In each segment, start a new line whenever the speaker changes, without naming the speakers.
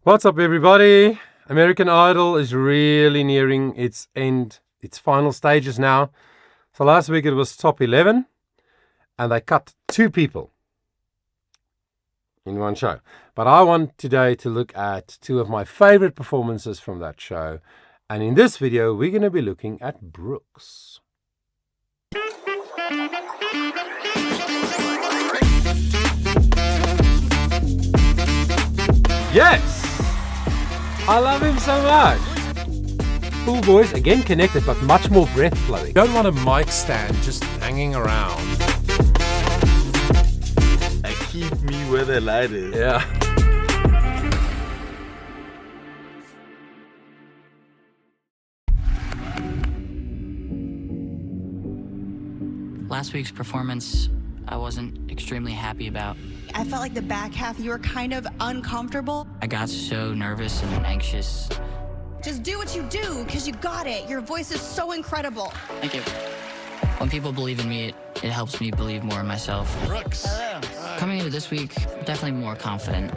What's up, everybody? American Idol is really nearing its end, its final stages now. So last week it was top 11, and they cut 2 people in one show. But I want today to look at 2 of my favorite performances from that show. And in this video, we're going to be looking at Brooks. Yes! I love him so much. Cool voice, again connected, but much more breath flowing.
You don't want a mic stand just hanging around.
They keep me where the light is.
Yeah.
Last week's performance, I wasn't extremely happy about.
I felt like the back half, you were kind of uncomfortable.
I got so nervous and anxious.
Just do what you do, because you got it. Your voice is so incredible.
Thank you. When people believe in me, it helps me believe more in myself.
Brooks.
Coming into this week, definitely more confident.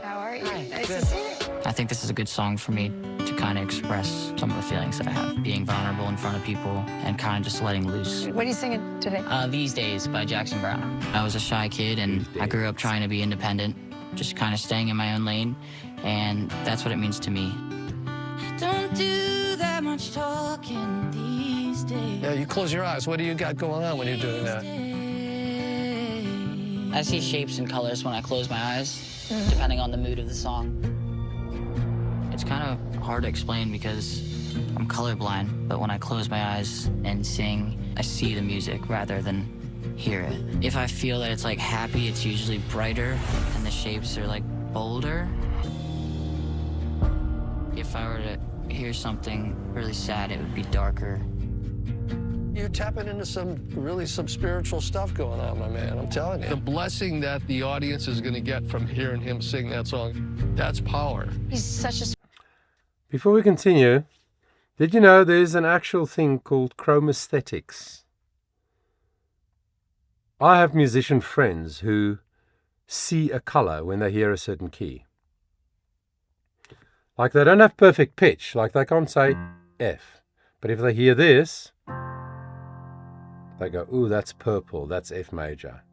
How are you? Nice to see you.
I think this is a good song for me to kind of express some of the feelings that I have. Being vulnerable in front of people and kind of just letting loose.
What are you singing today?
These Days by Jackson Browne. I was a shy kid and I grew up trying to be independent, just kind of staying in my own lane, and that's what it means to me. Don't do that much talking these days.
Yeah, you close your eyes. What do you got going on when you're doing that?
I see shapes and colors when I close my eyes, depending on the mood of the song. It's kind of hard to explain because I'm colorblind, but when I close my eyes and sing, I see the music rather than hear it. If I feel that it's like happy, it's usually brighter and the shapes are like bolder. If I were to hear something really sad, it would be darker.
You're tapping into some spiritual stuff going on, my man, I'm telling you.
The blessing that the audience is going to get from hearing him sing that song, that's power.
He's such a
Before we continue, did you know there's an actual thing called chromesthetics? I have musician friends who see a color when they hear a certain key. Like they don't have perfect pitch, like they can't say F. But if they hear this, they go, ooh, that's purple, that's F major.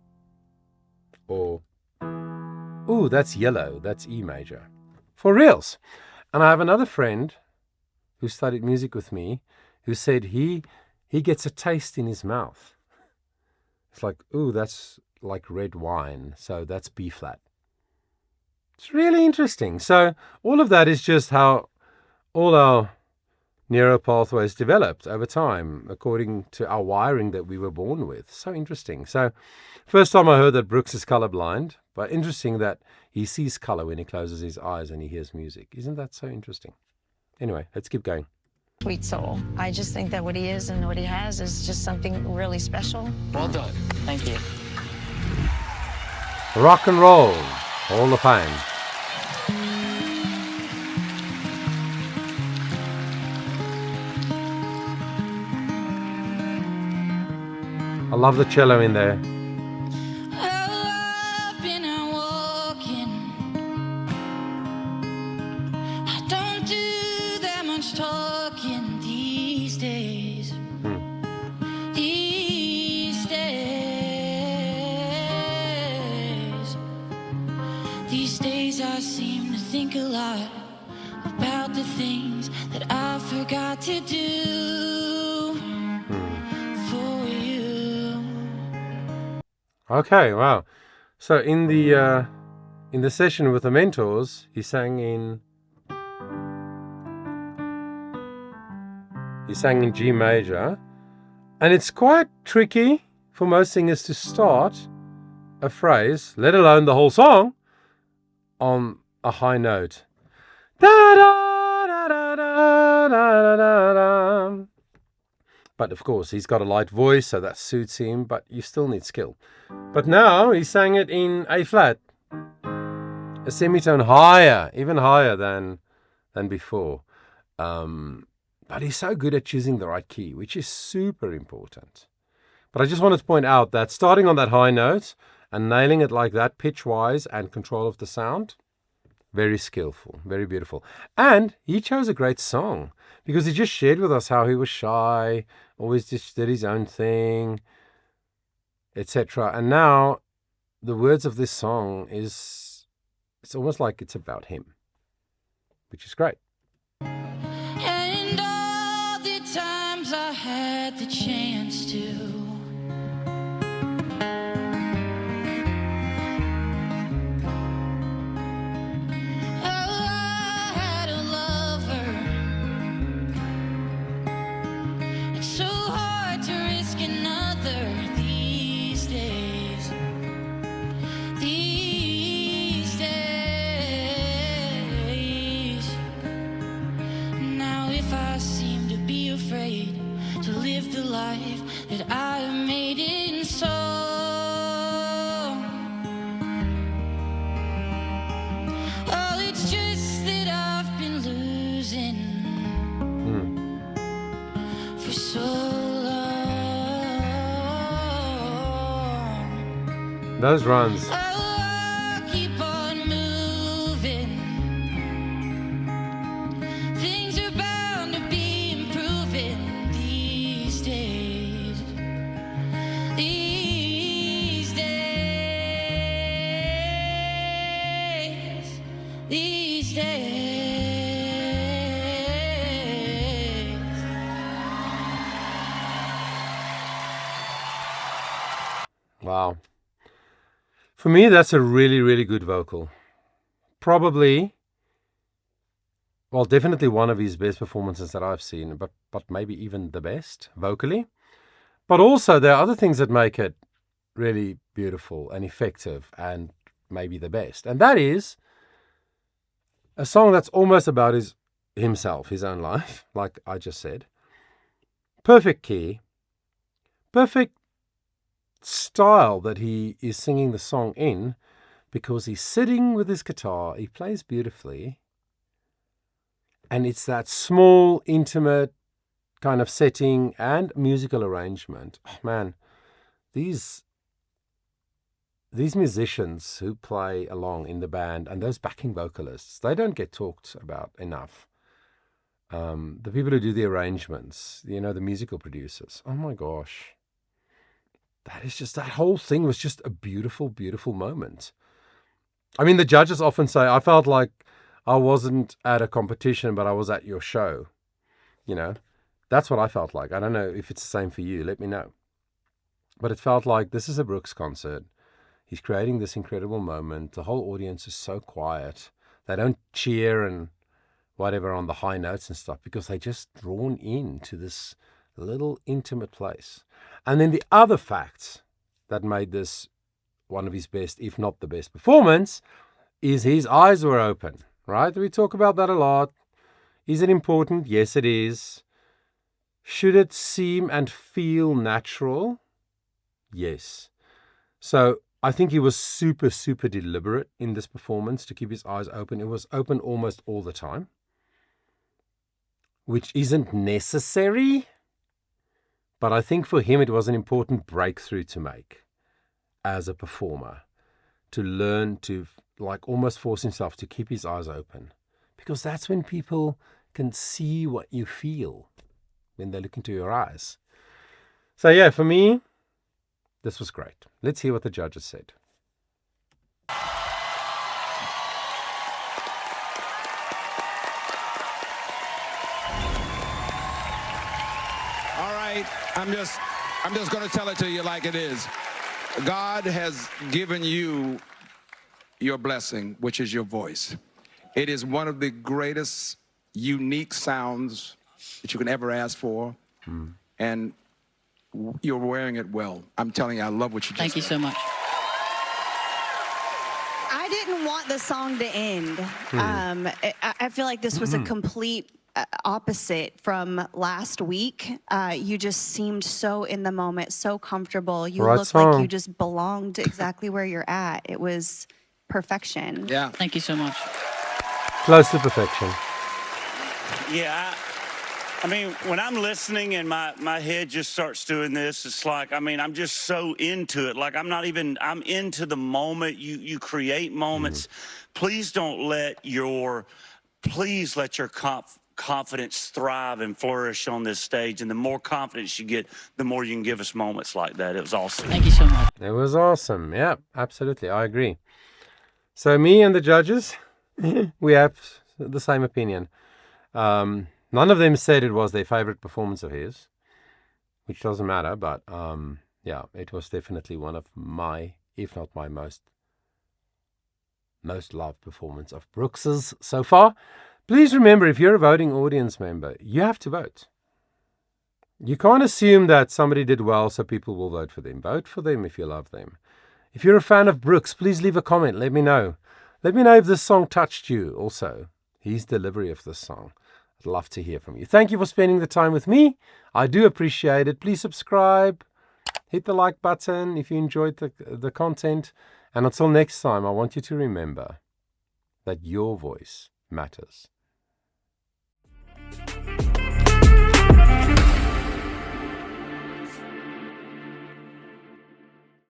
Or, ooh, that's yellow, that's E major. For reals. And I have another friend who studied music with me who said he gets a taste in his mouth. It's like, ooh, that's like red wine, so that's B flat. It's really interesting. So all of that is just how all our neural pathways developed over time according to our wiring that we were born with. So interesting. So first time I heard that Brooks is colorblind, but interesting that he sees color when he closes his eyes and he hears music. Isn't that so interesting? Anyway, let's keep going.
sweet soul. I just think that what he is and what he has is just something really special.
Well done.
Thank you.
Rock and roll, Hall of Fame. I love the cello in there.
I've been out walking. I don't do that much talking these days. These days. These days I seem to think a lot about the things that I forgot to do for you.
Okay, wow. So in the session with the mentors, he sang in G major, and it's quite tricky for most singers to start a phrase, let alone the whole song, on a high note. Da da da da da da da da. But of course, he's got a light voice, so that suits him, but you still need skill. But now he sang it in A flat, a semitone higher, even higher than before. But he's so good at choosing the right key, which is super important. But I just wanted to point out that starting on that high note and nailing it like that, pitch-wise and control of the sound, Very skillful, very beautiful. And he chose a great song because he just shared with us how he was shy, always just did his own thing, etc. And now the words of this song it's almost like it's about him, which is great.
And all the times I had the chance to, the life that I made in song. Oh, it's just that I've been losing for so long.
Those runs.
I'll keep on moving. Things are bound to be improving. These days, these days.
Wow. For me, that's a really, really good vocal. Probably, well, definitely one of his best performances that I've seen, but maybe even the best vocally. But also there are other things that make it really beautiful and effective and maybe the best. And that is a song that's almost about himself, his own life, like I just said. Perfect key, perfect style that he is singing the song in, because he's sitting with his guitar, he plays beautifully, and it's that small, intimate kind of setting and musical arrangement. Oh, man, these musicians who play along in the band and those backing vocalists, they don't get talked about enough. The people who do the arrangements, the musical producers, oh my gosh. That whole thing was just a beautiful, beautiful moment. I mean, the judges often say, I felt like I wasn't at a competition, but I was at your show. That's what I felt like. I don't know if it's the same for you. Let me know. But it felt like this is a Brooks concert. He's creating this incredible moment. The whole audience is so quiet. They don't cheer and whatever on the high notes and stuff because they're just drawn into this little intimate place. And then the other fact that made this one of his best, if not the best performance, is his eyes were open, right? We talk about that a lot. Is it important? Yes, it is. Should it seem and feel natural? Yes. So I think he was super, super deliberate in this performance to keep his eyes open. It was open almost all the time, which isn't necessary. But I think for him, it was an important breakthrough to make as a performer, to learn to almost force himself to keep his eyes open, because that's when people can see what you feel when they look into your eyes. So yeah, for me, this was great. Let's hear what the judges said.
I'm just going to tell it to you like it is. God has given you your blessing, which is your voice. It is one of the greatest unique sounds that you can ever ask for. And you're wearing it well. I'm telling you, I love what you just
Thank you so much.
I didn't want the song to end. I feel like this was a complete opposite from last week. You just seemed so in the moment, so comfortable. You looked like you just belonged exactly where you're at. It was perfection.
Yeah.
Thank you so much.
Close to perfection.
Yeah,
I mean, when I'm listening and my head just starts doing this, it's like, I mean, I'm just so into it. Like, I'm into the moment. You create moments. Please let your confidence thrive and flourish on this stage. And the more confidence you get, the more you can give us moments like that. It was awesome.
Thank you so much.
It was awesome. Yeah, absolutely. I agree. So me and the judges, we have the same opinion. None of them said it was their favorite performance of his, which doesn't matter. But yeah, it was definitely one of my, if not my most loved performance of Brooks's so far. Please remember, if you're a voting audience member, you have to vote. You can't assume that somebody did well so people will vote for them. Vote for them if you love them. If you're a fan of Brooks, please leave a comment. Let me know. Let me know if this song touched you also. His delivery of this song. I'd love to hear from you. Thank you for spending the time with me. I do appreciate it. Please subscribe. Hit the like button if you enjoyed the content. And until next time, I want you to remember that your voice matters.